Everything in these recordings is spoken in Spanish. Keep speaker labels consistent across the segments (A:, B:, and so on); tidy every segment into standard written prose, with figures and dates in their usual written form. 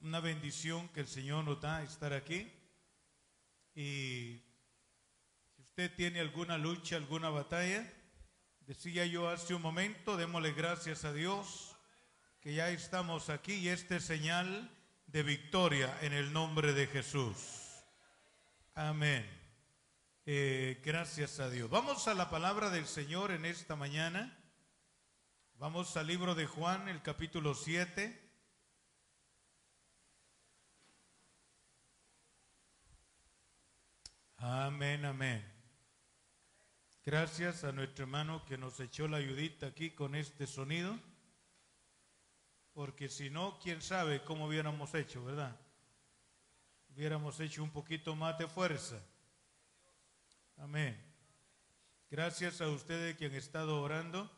A: una bendición que el Señor nos da estar aquí. Y si usted tiene alguna lucha, alguna batalla, decía yo hace un momento, démosle gracias a Dios que ya estamos aquí y este es señal de victoria en el nombre de Jesús. Amén. Gracias a Dios. Vamos a la palabra del Señor en esta mañana. Vamos al libro de Juan, el capítulo 7. Amén, amén. Gracias a nuestro hermano que nos echó la ayudita aquí con este sonido, porque si no, quién sabe cómo hubiéramos hecho, ¿verdad? Hubiéramos hecho un poquito más de fuerza. Amén. Gracias a ustedes que han estado orando.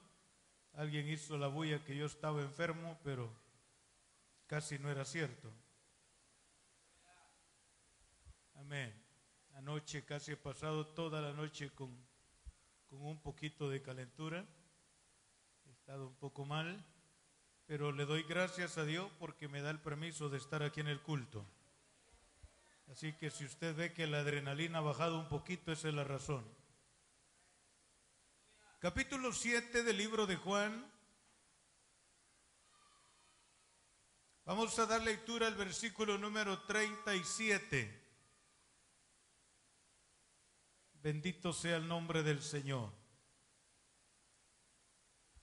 A: Alguien hizo la bulla que yo estaba enfermo, pero casi no era cierto. Amén. Anoche casi he pasado toda la noche con un poquito de calentura. He estado un poco mal, pero le doy gracias a Dios porque me da el permiso de estar aquí en el culto. Así que si usted ve que la adrenalina ha bajado un poquito, esa es la razón. Capítulo 7 del libro de Juan. Vamos a dar lectura al versículo número 37. Bendito sea el nombre del Señor.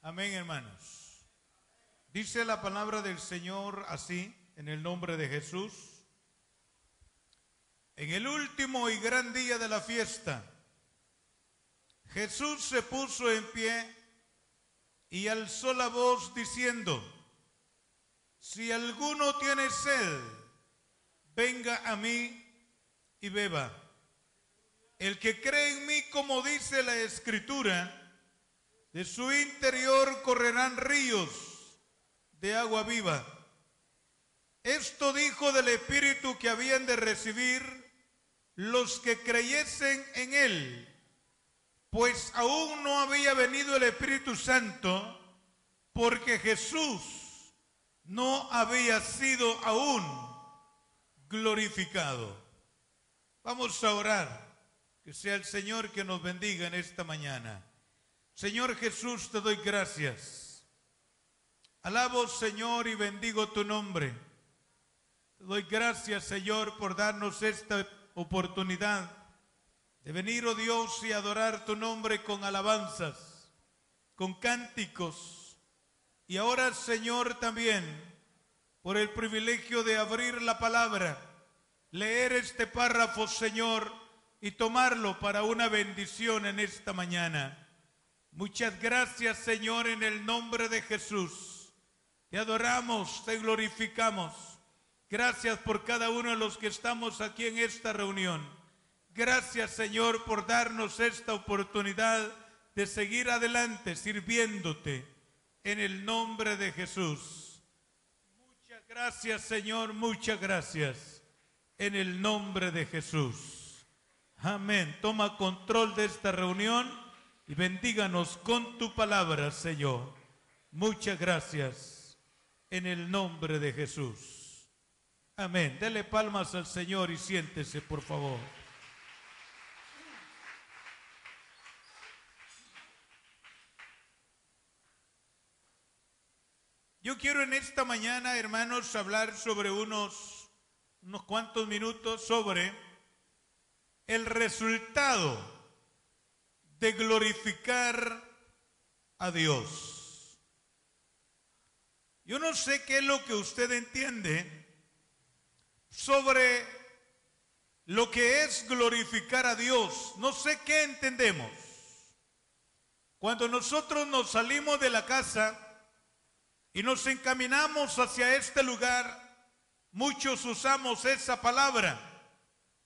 A: Amén, hermanos. Dice la palabra del Señor así, en el nombre de Jesús. En el último y gran día de la fiesta, Jesús se puso en pie y alzó la voz diciendo: si alguno tiene sed, venga a mí y beba. El que cree en mí, como dice la Escritura, de su interior correrán ríos de agua viva. Esto dijo del Espíritu que habían de recibir los que creyesen en él, pues aún no había venido el Espíritu Santo, porque Jesús no había sido aún glorificado. Vamos a orar. Que sea el Señor que nos bendiga en esta mañana. Señor Jesús, te doy gracias. Alabo, Señor, y bendigo tu nombre. Te doy gracias, Señor, por darnos esta oportunidad de venir, oh Dios, y adorar tu nombre con alabanzas, con cánticos. Y ahora, Señor, también por el privilegio de abrir la palabra, leer este párrafo, Señor, y tomarlo para una bendición en esta mañana. Muchas gracias, Señor, en el nombre de Jesús. Te adoramos, te glorificamos. Gracias por cada uno de los que estamos aquí en esta reunión. Gracias, Señor, por darnos esta oportunidad de seguir adelante sirviéndote en el nombre de Jesús. Muchas gracias, Señor, muchas gracias en el nombre de Jesús. Amén. Toma control de esta reunión y bendíganos con tu palabra, Señor. Muchas gracias en el nombre de Jesús. Amén. Dele palmas al Señor y siéntese, por favor. Yo quiero en esta mañana, hermanos, hablar sobre unos cuantos minutos sobre el resultado de glorificar a Dios. Yo no sé qué es lo que usted entiende sobre lo que es glorificar a Dios. No sé qué entendemos. Cuando nosotros nos salimos de la casa y nos encaminamos hacia este lugar, muchos usamos esa palabra.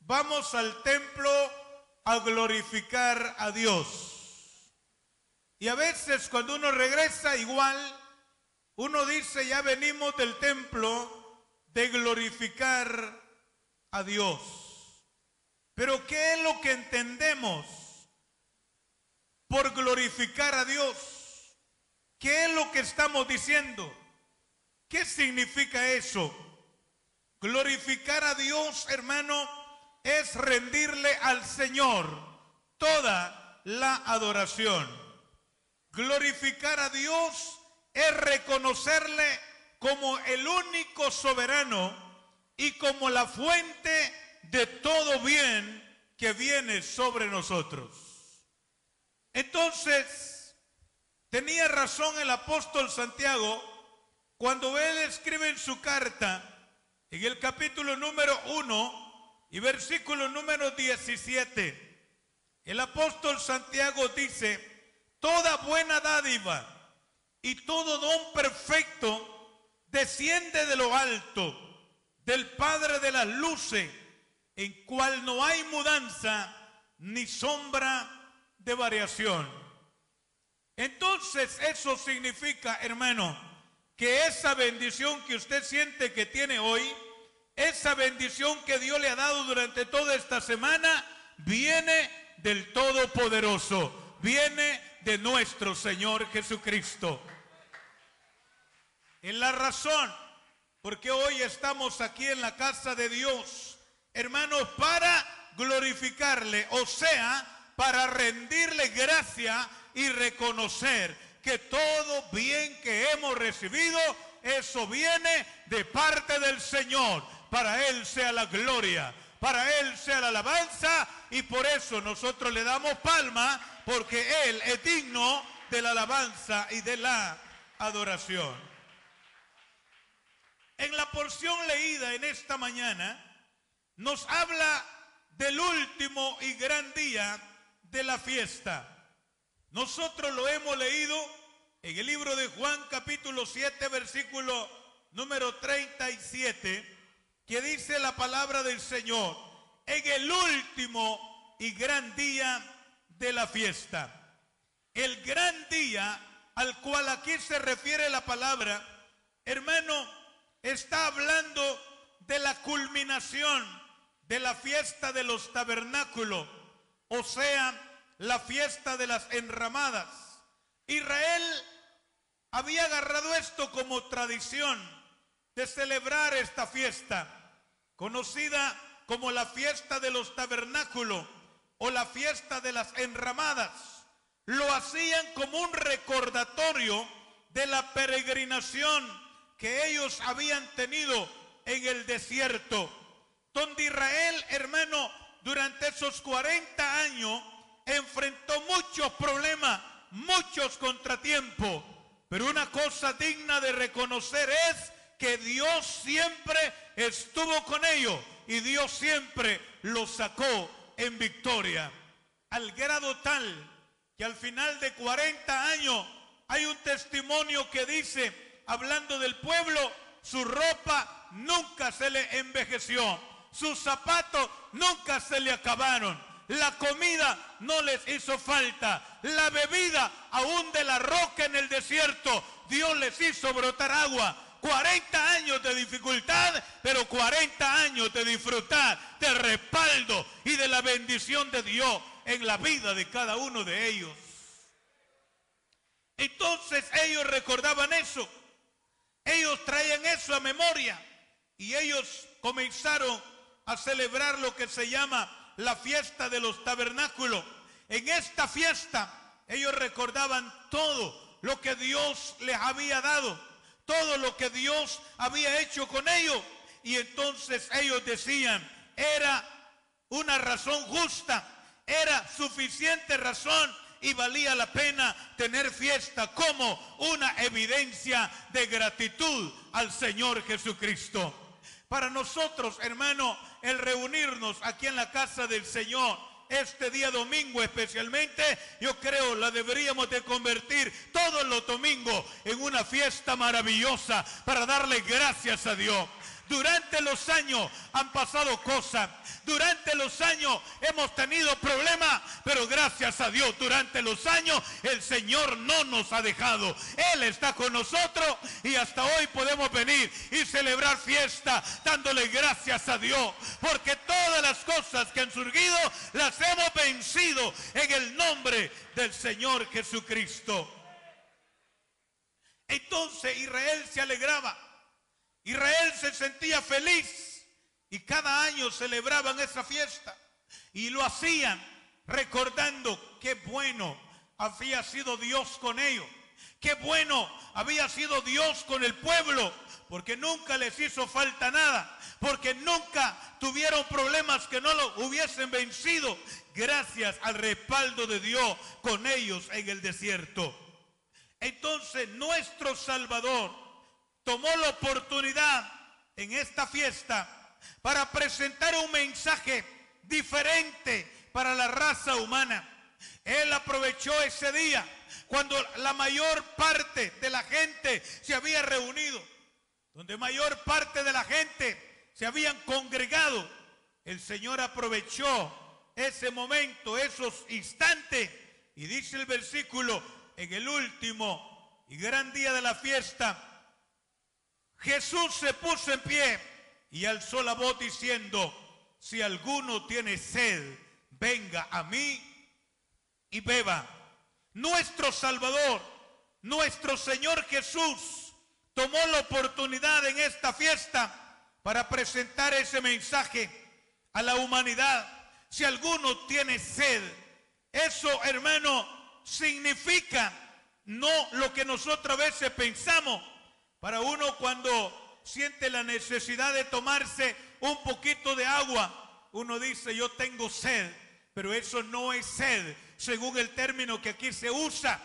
A: Vamos al templo a glorificar a Dios. Y a veces cuando uno regresa igual, uno dice: ya venimos del templo de glorificar a Dios. Pero ¿qué es lo que entendemos por glorificar a Dios? ¿Qué es lo que estamos diciendo? ¿Qué significa eso? Glorificar a Dios, hermano, es rendirle al Señor toda la adoración. Glorificar a Dios es reconocerle como el único soberano y como la fuente de todo bien que viene sobre nosotros. Entonces, tenía razón el apóstol Santiago cuando él escribe en su carta, en el capítulo número 1 y versículo número 17, el apóstol Santiago dice: toda buena dádiva y todo don perfecto desciende de lo alto, del Padre de las luces, en cual no hay mudanza ni sombra de variación. Entonces eso significa, hermano, que esa bendición que usted siente que tiene hoy, esa bendición que Dios le ha dado durante toda esta semana, viene del Todopoderoso, viene de nuestro Señor Jesucristo. Es la razón porque hoy estamos aquí en la casa de Dios, hermanos, para glorificarle, o sea, para rendirle gracia y reconocer que todo bien que hemos recibido, eso viene de parte del Señor. Para Él sea la gloria, para Él sea la alabanza, y por eso nosotros le damos palma, porque Él es digno de la alabanza y de la adoración. En la porción leída en esta mañana, nos habla del último y gran día de la fiesta. Nosotros lo hemos leído en el libro de Juan capítulo 7 versículo número 37, que dice la palabra del Señor: en el último y gran día de la fiesta. El gran día al cual aquí se refiere la palabra, hermano, está hablando de la culminación de la fiesta de los tabernáculos, o sea, la fiesta de las enramadas. Israel había agarrado esto como tradición de celebrar esta fiesta, conocida como la fiesta de los tabernáculos o la fiesta de las enramadas. Lo hacían como un recordatorio de la peregrinación que ellos habían tenido en el desierto, donde Israel, hermano, durante esos 40 años enfrentó muchos problemas, muchos contratiempos, pero una cosa digna de reconocer es que Dios siempre estuvo con ellos y Dios siempre los sacó en victoria, al grado tal que al final de 40 años hay un testimonio que dice, hablando del pueblo, su ropa nunca se le envejeció, sus zapatos nunca se le acabaron, la comida no les hizo falta, la bebida aún de la roca en el desierto, Dios les hizo brotar agua. 40 años de dificultad, pero 40 años de disfrutar del respaldo y de la bendición de Dios en la vida de cada uno de ellos. Entonces ellos recordaban eso, ellos traían eso a memoria y ellos comenzaron a celebrar lo que se llama la fiesta de los tabernáculos. En esta fiesta ellos recordaban todo lo que Dios les había dado, todo lo que Dios había hecho con ellos, y entonces ellos decían, era una razón justa, era suficiente razón y valía la pena tener fiesta como una evidencia de gratitud al Señor Jesucristo. Para nosotros, hermano, el reunirnos aquí en la casa del Señor este día domingo especialmente, yo creo la deberíamos de convertir todos los domingos en una fiesta maravillosa para darle gracias a Dios. Durante los años han pasado cosas, durante los años hemos tenido problemas, pero gracias a Dios durante los años el Señor no nos ha dejado. Él está con nosotros y hasta hoy podemos venir y celebrar fiesta dándole gracias a Dios, porque todas las cosas que han surgido las hemos vencido en el nombre del Señor Jesucristo. Entonces Israel se alegraba. Israel se sentía feliz Y cada año celebraban esa fiesta. Y lo hacían recordando qué bueno había sido Dios con ellos. Qué bueno había sido Dios con el pueblo. Porque nunca les hizo falta nada. Porque nunca tuvieron problemas que no lo hubiesen vencido. Gracias al respaldo de Dios con ellos en el desierto. Entonces nuestro Salvador tomó la oportunidad en esta fiesta para presentar un mensaje diferente para la raza humana. Él aprovechó ese día cuando la mayor parte de la gente se había reunido, donde mayor parte de la gente se habían congregado. El Señor aprovechó ese momento, esos instantes, y dice el versículo: en el último y gran día de la fiesta, Jesús se puso en pie y alzó la voz diciendo: si alguno tiene sed, venga a mí y beba. Nuestro Salvador, nuestro Señor Jesús, tomó la oportunidad en esta fiesta para presentar ese mensaje a la humanidad. Si alguno tiene sed, eso, hermano, significa no lo que nosotros a veces pensamos. Para uno, cuando siente la necesidad de tomarse un poquito de agua, uno dice: yo tengo sed, pero eso no es sed, según el término que aquí se usa.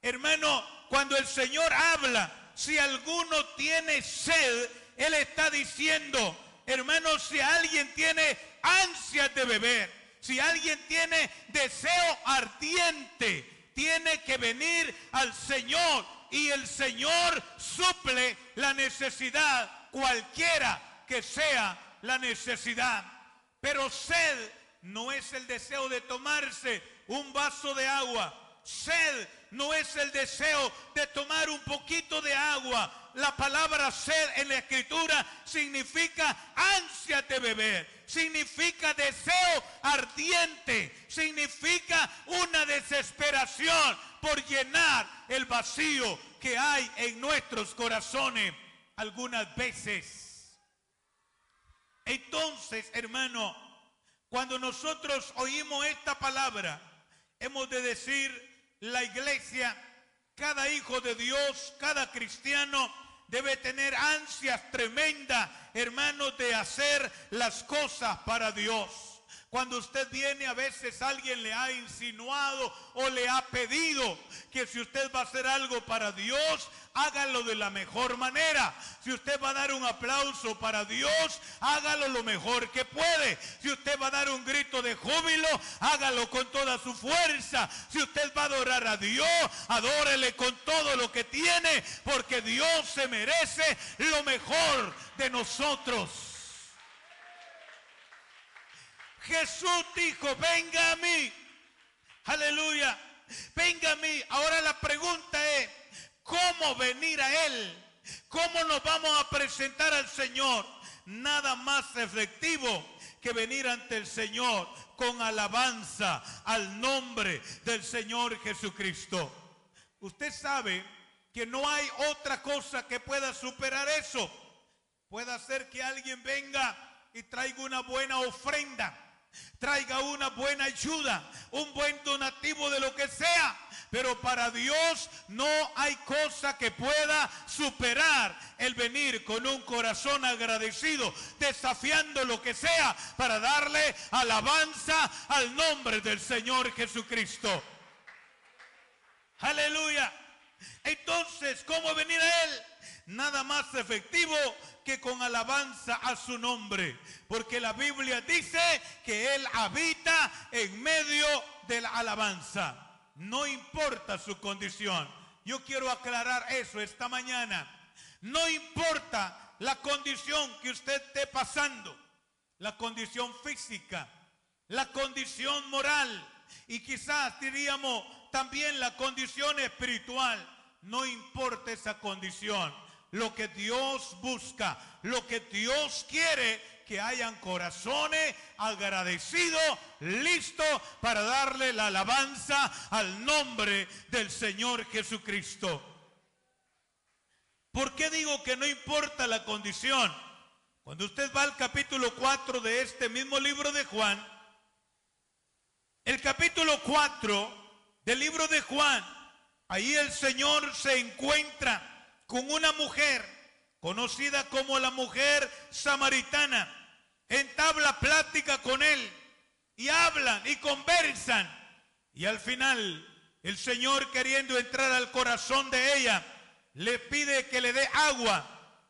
A: Hermano, cuando el Señor habla, si alguno tiene sed, Él está diciendo: hermano, si alguien tiene ansias de beber, si alguien tiene deseo ardiente, tiene que venir al Señor, y el Señor suple la necesidad, cualquiera que sea la necesidad. Pero sed no es el deseo de tomarse un vaso de agua. Sed no es el deseo de tomar un poquito de agua. La palabra sed en la Escritura significa ansia de beber, significa deseo ardiente, significa una desesperación por llenar el vacío que hay en nuestros corazones algunas veces. Entonces, hermano, cuando nosotros oímos esta palabra, hemos de decir: la iglesia, cada hijo de Dios, cada cristiano debe tener ansias tremendas, hermanos, de hacer las cosas para Dios. Cuando usted viene, a veces alguien le ha insinuado o le ha pedido que si usted va a hacer algo para Dios, hágalo de la mejor manera. Si usted va a dar un aplauso para Dios, hágalo lo mejor que puede. Si usted va a dar un grito de júbilo, hágalo con toda su fuerza. Si usted va a adorar a Dios, adórele con todo lo que tiene, porque Dios se merece lo mejor de nosotros. Jesús dijo: venga a mí. Aleluya. Venga a mí. Ahora la pregunta es: ¿cómo venir a Él? ¿Cómo nos vamos a presentar al Señor? Nada más efectivo que venir ante el Señor con alabanza al nombre del Señor Jesucristo. Usted sabe que no hay otra cosa que pueda superar eso. Puede ser que alguien venga y traiga una buena ofrenda, traiga una buena ayuda, un buen donativo de lo que sea, pero para Dios no hay cosa que pueda superar el venir con un corazón agradecido, desafiando lo que sea para darle alabanza al nombre del Señor Jesucristo. Aleluya. Entonces, ¿cómo venir a Él? Nada más efectivo que con alabanza a su nombre, porque la Biblia dice que Él habita en medio de la alabanza. No importa su condición. Yo quiero aclarar eso esta mañana. No importa la condición que usted esté pasando, la condición física, la condición moral y quizás diríamos también la condición espiritual. No importa esa condición. Lo que Dios busca, lo que Dios quiere, que hayan corazones agradecidos, listos para darle la alabanza al nombre del Señor Jesucristo. ¿Por qué digo que no importa la condición? Cuando usted va al capítulo 4 de este mismo libro de Juan, el capítulo 4 del libro de Juan, ahí el Señor se encuentra con una mujer conocida como la mujer samaritana. Entabla plática con él y hablan y conversan. Y al final, el Señor, queriendo entrar al corazón de ella, le pide que le dé agua.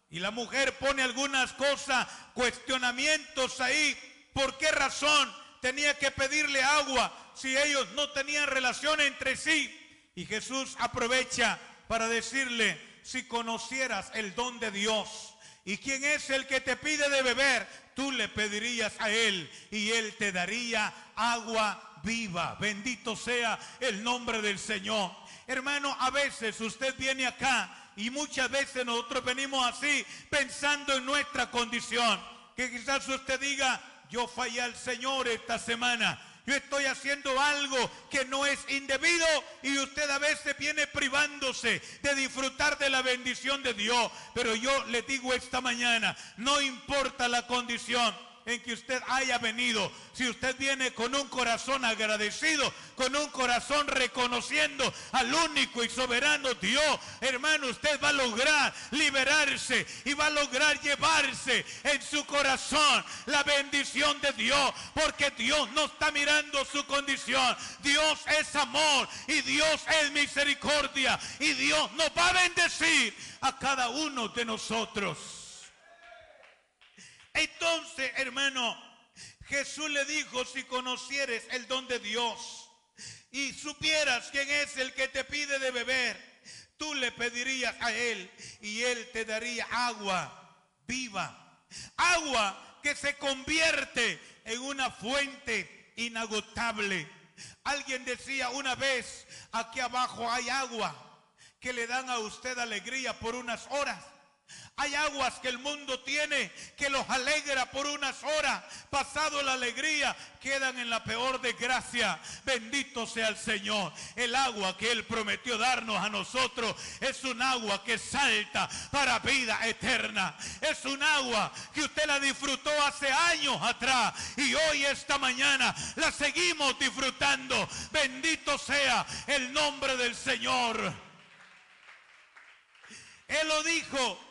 A: Y la mujer pone algunas cosas, cuestionamientos ahí. ¿Por qué razón tenía que pedirle agua si ellos no tenían relación entre sí? Y Jesús aprovecha para decirle: si conocieras el don de Dios y quién es el que te pide de beber, tú le pedirías a él y él te daría agua viva. Bendito sea el nombre del Señor. Hermano, a veces usted viene acá y muchas veces nosotros venimos así, pensando en nuestra condición. Que quizás usted diga: yo fallé al Señor esta semana, yo estoy haciendo algo que no es indebido, y usted a veces viene privándose de disfrutar de la bendición de Dios. Pero yo le digo esta mañana, no importa la condición en que usted haya venido, si usted viene con un corazón agradecido, con un corazón reconociendo al único y soberano Dios, hermano, usted va a lograr liberarse y va a lograr llevarse en su corazón la bendición de Dios, porque Dios no está mirando su condición. Dios es amor y Dios es misericordia, y Dios nos va a bendecir a cada uno de nosotros. Entonces, hermano, Jesús le dijo: si conocieres el don de Dios y supieras quién es el que te pide de beber, tú le pedirías a él y él te daría agua viva, agua que se convierte en una fuente inagotable. Alguien decía una vez: aquí abajo hay agua que le dan a usted alegría por unas horas. Hay aguas que el mundo tiene que los alegra por unas horas. Pasado la alegría, quedan en la peor desgracia. Bendito sea el Señor. El agua que Él prometió darnos a nosotros es un agua que salta para vida eterna. Es un agua que usted la disfrutó hace años atrás y hoy, esta mañana, la seguimos disfrutando. Bendito sea el nombre del Señor. Él lo dijo: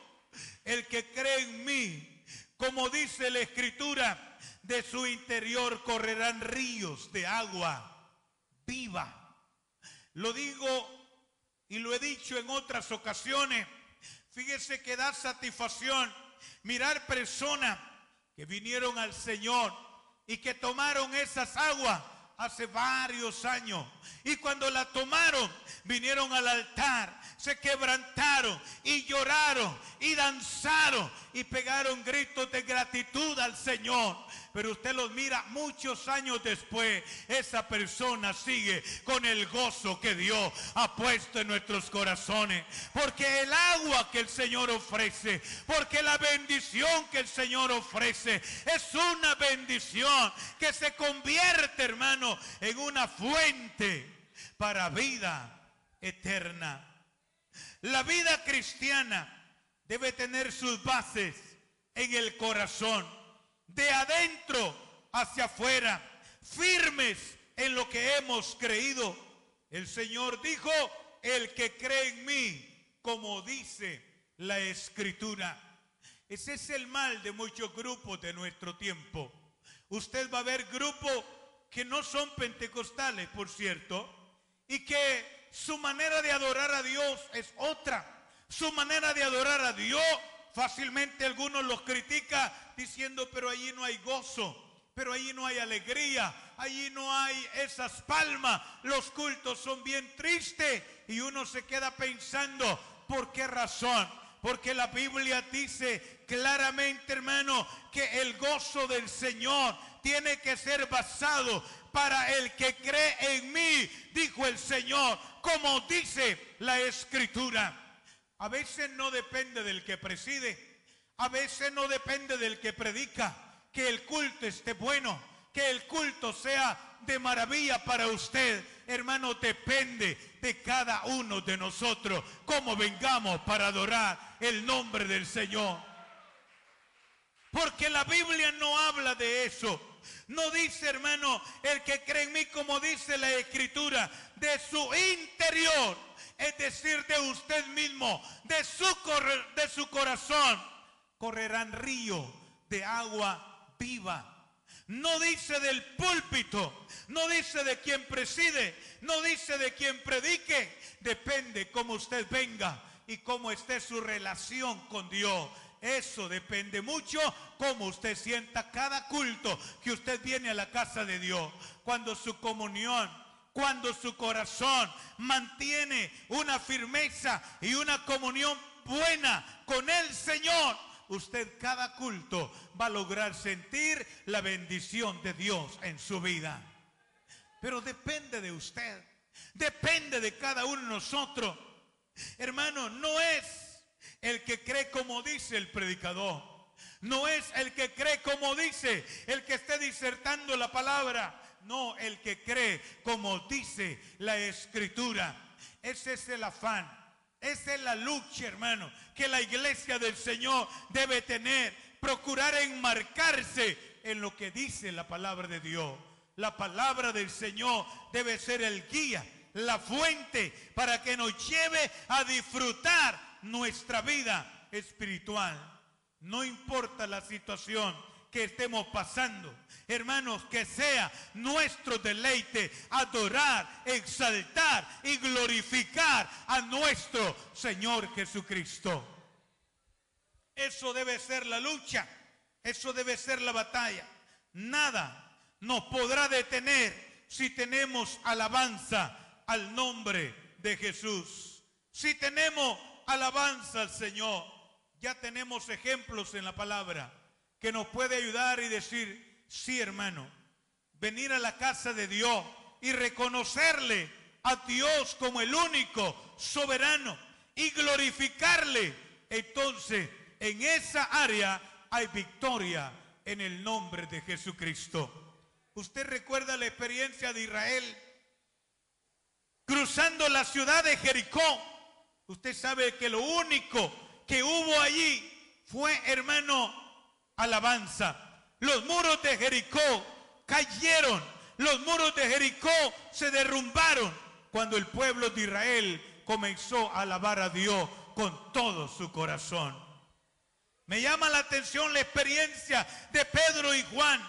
A: el que cree en mí, como dice la Escritura, de su interior correrán ríos de agua viva. Lo digo y lo he dicho en otras ocasiones. Fíjese que da satisfacción mirar personas que vinieron al Señor y que tomaron esas aguas hace varios años, y cuando la tomaron vinieron al altar, se quebrantaron y lloraron y danzaron y pegaron gritos de gratitud al Señor. Pero usted los mira muchos años después, esa persona sigue con el gozo que Dios ha puesto en nuestros corazones, porque el agua que el Señor ofrece, porque la bendición que el Señor ofrece es una bendición que se convierte, hermano, en una fuente para vida eterna. La vida cristiana debe tener sus bases en el corazón, de adentro hacia afuera, firmes en lo que hemos creído. El Señor dijo: el que cree en mí, como dice la Escritura. Ese es el mal de muchos grupos de nuestro tiempo. Usted va a ver grupos que no son pentecostales, por cierto, y que su manera de adorar a Dios es otra. Su manera de adorar a Dios, fácilmente algunos los critican diciendo: pero allí no hay gozo, pero allí no hay alegría, allí no hay esas palmas, los cultos son bien tristes. Y uno se queda pensando: ¿por qué razón? Porque la Biblia dice claramente, hermano, que el gozo del Señor tiene que ser basado para el que cree en mí, dijo el Señor, como dice la Escritura. A veces no depende del que preside, a veces no depende del que predica, que el culto esté bueno, que el culto sea de maravilla para usted. Hermano, depende de cada uno de nosotros cómo vengamos para adorar el nombre del Señor. Porque la Biblia no habla de eso. No dice, hermano, el que cree en mí, como dice la Escritura, de su interior, es decir, de usted mismo, de su corazón, correrán ríos de agua viva. No dice del púlpito, no dice de quien preside, no dice de quien predique. Depende cómo usted venga y cómo esté su relación con Dios. Eso depende mucho cómo usted sienta cada culto que usted viene a la casa de Dios. Cuando su comunión, cuando su corazón mantiene una firmeza y una comunión buena con el Señor, usted cada culto va a lograr sentir la bendición de Dios en su vida. Pero depende de usted, depende de cada uno de nosotros. Hermano, no es el que cree como dice el predicador, no es el que cree como dice el que esté disertando la palabra, no, el que cree como dice la Escritura. Ese es el afán, esa es la lucha, hermano, que la iglesia del Señor debe tener. Procurar enmarcarse en lo que dice la palabra de Dios. La palabra del Señor debe ser el guía, la fuente para que nos lleve a disfrutar nuestra vida espiritual. No importa la situación que estemos pasando, hermanos, que sea nuestro deleite adorar, exaltar y glorificar a nuestro Señor Jesucristo. Eso debe ser la lucha, eso debe ser la batalla. Nada nos podrá detener si tenemos alabanza al nombre de Jesús. Si tenemos alabanza al Señor, ya tenemos ejemplos en la palabra que nos puede ayudar y decir, sí, hermano, venir a la casa de Dios y reconocerle a Dios como el único soberano y glorificarle. Entonces, en esa área hay victoria en el nombre de Jesucristo. Usted recuerda la experiencia de Israel cruzando la ciudad de Jericó. Usted sabe que lo único que hubo allí fue, hermano, alabanza. Los muros de Jericó cayeron, los muros de Jericó se derrumbaron cuando el pueblo de Israel comenzó a alabar a Dios con todo su corazón. Me llama la atención la experiencia de Pedro y Juan.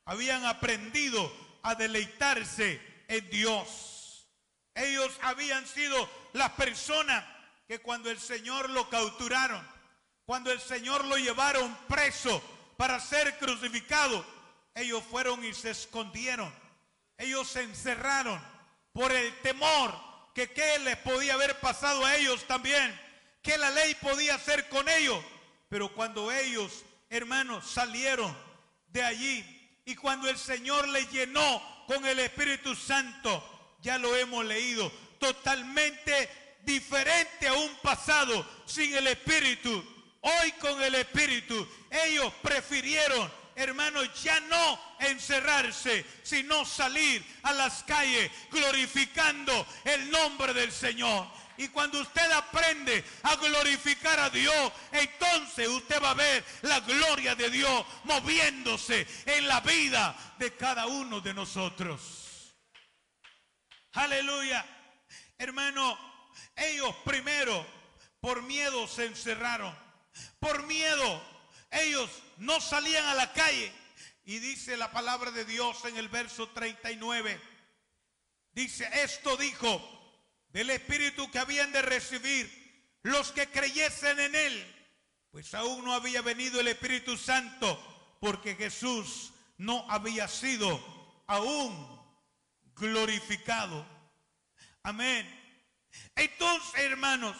A: Habían aprendido a deleitarse en Dios. Ellos habían sido las personas que cuando el Señor lo capturaron, cuando el Señor lo llevaron preso para ser crucificado, ellos fueron y se escondieron. Ellos se encerraron por el temor que qué les podía haber pasado a ellos también, que la ley podía hacer con ellos. Pero cuando ellos, hermanos, salieron de allí y cuando el Señor les llenó con el Espíritu Santo, ya lo hemos leído, totalmente diferente a un pasado sin el Espíritu. Hoy con el Espíritu, ellos prefirieron, hermanos, ya no encerrarse, sino salir a las calles glorificando el nombre del Señor. Y cuando usted aprende a glorificar a Dios, entonces usted va a ver la gloria de Dios moviéndose en la vida de cada uno de nosotros. Aleluya. Hermano, ellos primero por miedo se encerraron. Por miedo ellos no salían a la calle. Y dice la palabra de Dios en el verso 39. Dice, esto dijo del Espíritu que habían de recibir los que creyesen en Él, pues aún no había venido el Espíritu Santo, porque Jesús no había sido aún glorificado. Amén. Entonces, hermanos,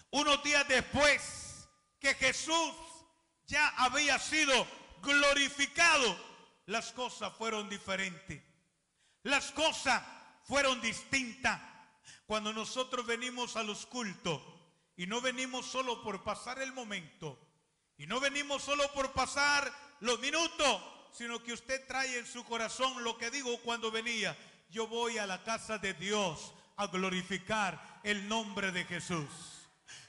A: unos días después que Jesús ya había sido glorificado, las cosas fueron diferentes. Las cosas fueron distintas. Cuando nosotros venimos a los cultos y no venimos solo por pasar el momento y no venimos solo por pasar los minutos, sino que usted trae en su corazón lo que digo cuando venía: yo voy a la casa de Dios a glorificar el nombre de Jesús.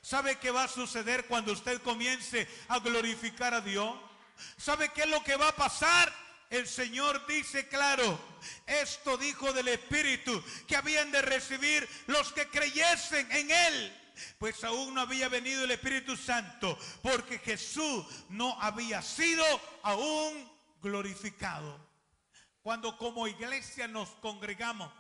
A: ¿Sabe qué va a suceder cuando usted comience a glorificar a Dios? ¿Sabe qué es lo que va a pasar? El Señor dice claro, esto dijo del Espíritu que habían de recibir los que creyesen en Él. Pues aún no había venido el Espíritu Santo, porque Jesús no había sido aún glorificado. Cuando como iglesia nos congregamos,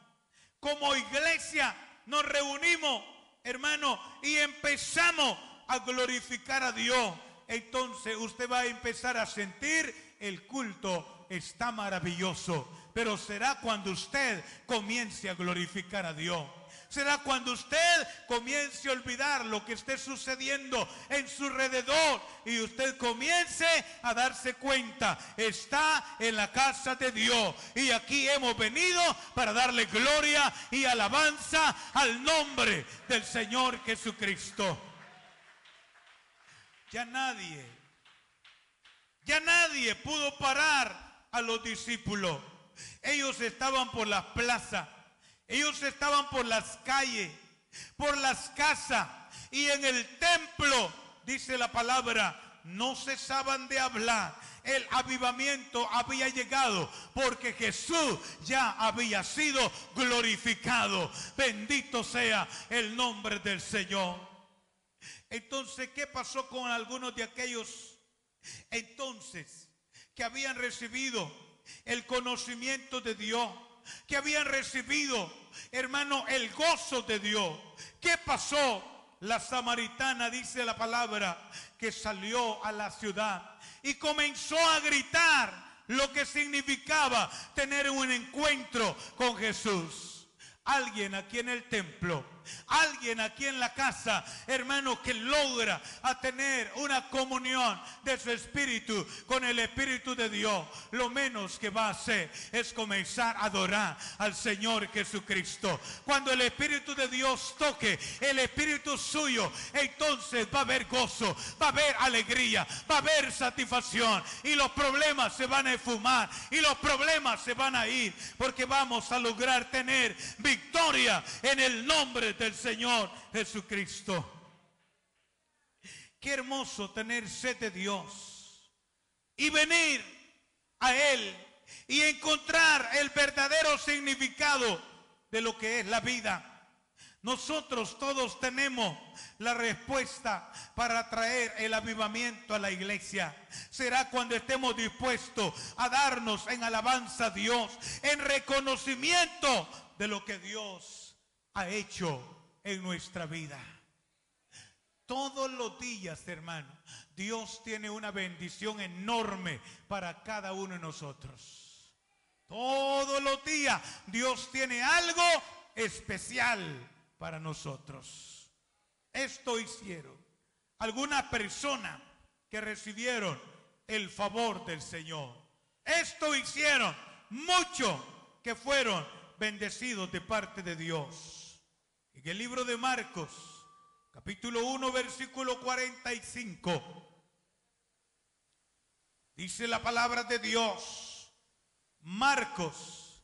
A: como iglesia nos reunimos, hermano, y empezamos a glorificar a Dios, entonces usted va a empezar a sentir el culto está maravilloso. Pero será cuando usted comience a glorificar a Dios. Será cuando usted comience a olvidar lo que esté sucediendo en su alrededor y usted comience a darse cuenta, está en la casa de Dios y aquí hemos venido para darle gloria y alabanza al nombre del Señor Jesucristo. Ya nadie pudo parar a los discípulos. Ellos estaban por las plazas, ellos estaban por las calles, por las casas, y en el templo, dice la palabra, no cesaban de hablar. El avivamiento había llegado porque Jesús ya había sido glorificado. Bendito sea el nombre del Señor. Entonces, ¿qué pasó con algunos de aquellos entonces que habían recibido el conocimiento de Dios, que habían recibido, hermano, el gozo de Dios? ¿Qué pasó? La samaritana, dice la palabra, que salió a la ciudad y comenzó a gritar lo que significaba tener un encuentro con Jesús. Alguien aquí en el templo, alguien aquí en la casa, hermano, que logra a tener una comunión de su espíritu con el Espíritu de Dios, lo menos que va a hacer es comenzar a adorar al Señor Jesucristo. Cuando el Espíritu de Dios toque el espíritu suyo, entonces va a haber gozo, va a haber alegría, va a haber satisfacción, y los problemas se van a esfumar y los problemas se van a ir, porque vamos a lograr tener victoria en el nombre del Señor Jesucristo. Qué hermoso tener sed de Dios y venir a Él y encontrar el verdadero significado de lo que es la vida. Nosotros todos tenemos la respuesta para traer el avivamiento a la iglesia. Será cuando estemos dispuestos a darnos en alabanza a Dios, en reconocimiento de lo que Dios ha hecho en nuestra vida. Todos los días, hermano, Dios tiene una bendición enorme para cada uno de nosotros. Todos los días Dios tiene algo especial para nosotros. Esto hicieron algunas personas que recibieron el favor del Señor. Esto hicieron muchos que fueron bendecidos de parte de Dios. En el libro de Marcos, capítulo 1, versículo 45, dice la palabra de Dios. Marcos,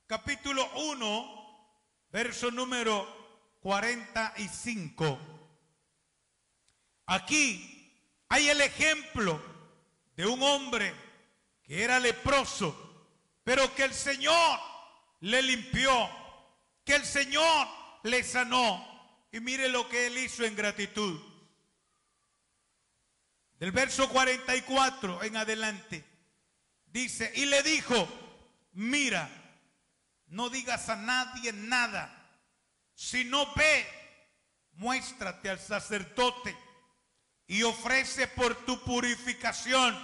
A: capítulo 1, verso número 45. Aquí hay el ejemplo de un hombre que era leproso, pero que el Señor le limpió, que el Señor le sanó. Y mire lo que él hizo en gratitud. Del verso 44 en adelante, dice, y le dijo, mira, no digas a nadie nada, sino ve, muéstrate al sacerdote y ofrece por tu purificación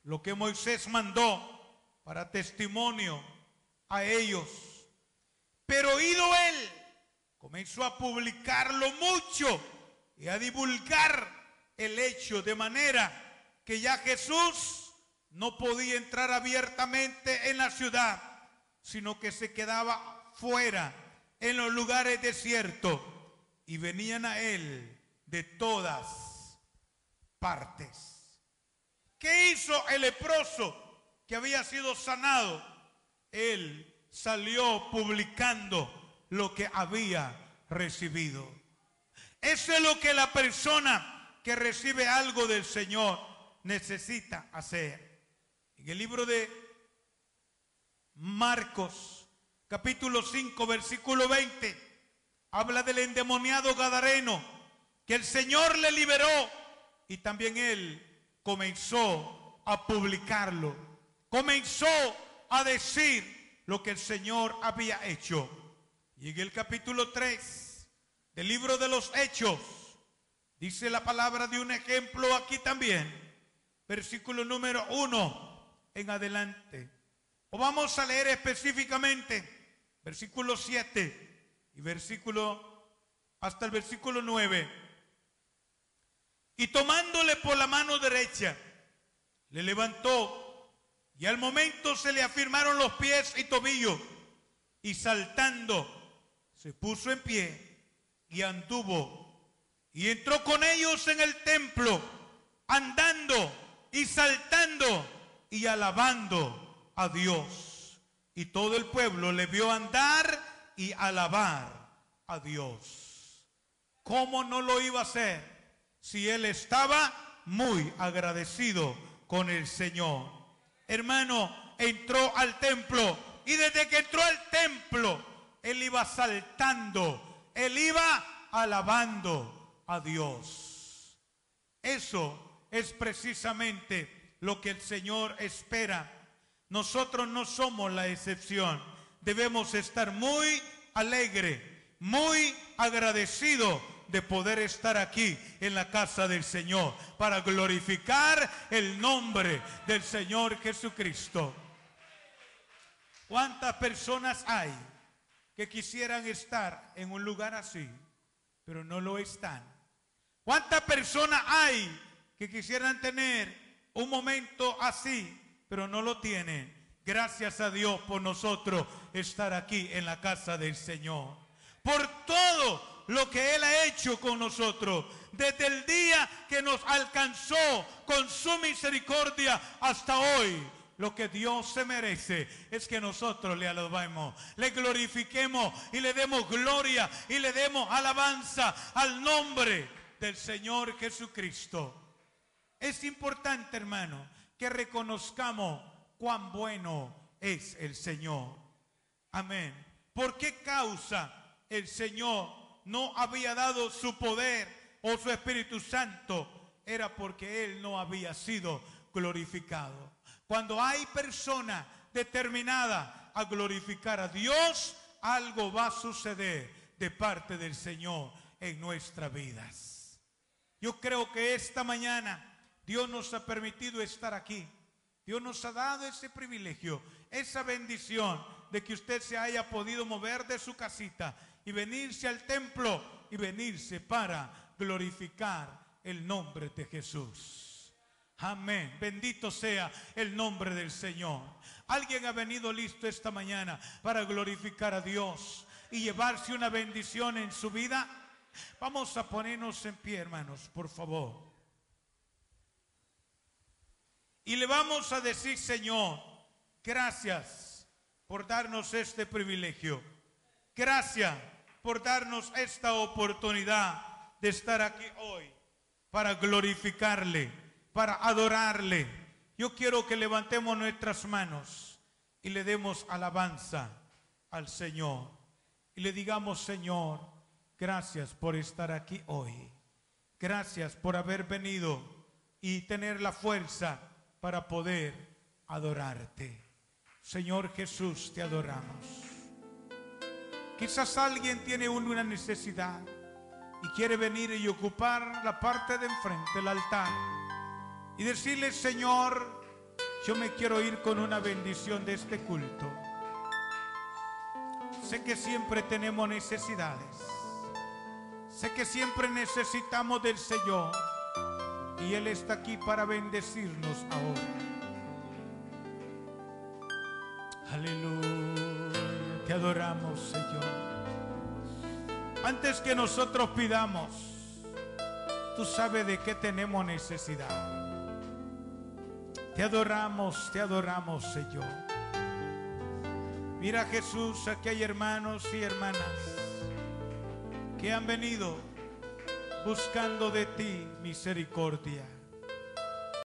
A: lo que Moisés mandó para testimonio a ellos. Pero oído él, comenzó a publicarlo mucho y a divulgar el hecho, de manera que ya Jesús no podía entrar abiertamente en la ciudad, sino que se quedaba fuera en los lugares desiertos, y venían a él de todas partes. ¿Qué hizo el leproso que había sido sanado? Él salió publicando lo que había recibido. Eso es lo que la persona que recibe algo del Señor necesita hacer. En el libro de Marcos, capítulo 5, versículo 20, habla del endemoniado gadareno, que el Señor le liberó y también él comenzó a publicarlo, comenzó a decir lo que el Señor había hecho. Y en el capítulo 3 del libro de los Hechos, dice la palabra de un ejemplo aquí también, versículo número 1 en adelante. O vamos a leer específicamente versículo 7 y hasta el versículo 9. Y tomándole por la mano derecha, le levantó, y al momento se le afirmaron los pies y tobillos, y saltando se puso en pie y anduvo, y entró con ellos en el templo, andando y saltando y alabando a Dios. Y todo el pueblo le vio andar y alabar a Dios. ¿Cómo no lo iba a hacer si él estaba muy agradecido con el Señor? Hermano, entró al templo, y desde que entró al templo, él iba saltando, él iba alabando a Dios. Eso es precisamente lo que el Señor espera. Nosotros no somos la excepción. Debemos estar muy alegres, muy agradecidos de poder estar aquí en la casa del Señor para glorificar el nombre del Señor Jesucristo. ¿Cuántas personas hay que quisieran estar en un lugar así, pero no lo están? ¿Cuántas personas hay que quisieran tener un momento así, pero no lo tienen? Gracias a Dios por nosotros estar aquí en la casa del Señor, por todo lo que Él ha hecho con nosotros, desde el día que nos alcanzó con su misericordia hasta hoy. Lo que Dios se merece es que nosotros le alabemos, le glorifiquemos y le demos gloria y le demos alabanza al nombre del Señor Jesucristo. Es importante, hermano, que reconozcamos cuán bueno es el Señor. Amén. ¿Por qué causa el Señor no había dado su poder o su Espíritu Santo? Era porque Él no había sido glorificado. Cuando hay personas determinadas a glorificar a Dios, algo va a suceder de parte del Señor en nuestras vidas. Yo creo que esta mañana Dios nos ha permitido estar aquí. Dios nos ha dado ese privilegio, esa bendición de que usted se haya podido mover de su casita y venirse al templo y venirse para glorificar el nombre de Jesús. Amén. Bendito sea el nombre del Señor. ¿Alguien ha venido listo esta mañana para glorificar a Dios y llevarse una bendición en su vida? Vamos a ponernos en pie, hermanos, por favor. Y le vamos a decir: Señor, gracias por darnos este privilegio. Gracias por darnos esta oportunidad de estar aquí hoy para glorificarle, para adorarle. Yo quiero que levantemos nuestras manos y le demos alabanza al Señor. Y le digamos: Señor, gracias por estar aquí hoy. Gracias por haber venido y tener la fuerza para poder adorarte. Señor Jesús, te adoramos. Quizás alguien tiene una necesidad y quiere venir y ocupar la parte de enfrente, el altar, y decirle: Señor, yo me quiero ir con una bendición de este culto. Sé que siempre tenemos necesidades. Sé que siempre necesitamos del Señor. Y Él está aquí para bendecirnos ahora. Aleluya. Te adoramos, Señor. Antes que nosotros pidamos, tú sabes de qué tenemos necesidad. Te adoramos, Señor. Mira, Jesús, aquí hay hermanos y hermanas que han venido buscando de ti misericordia.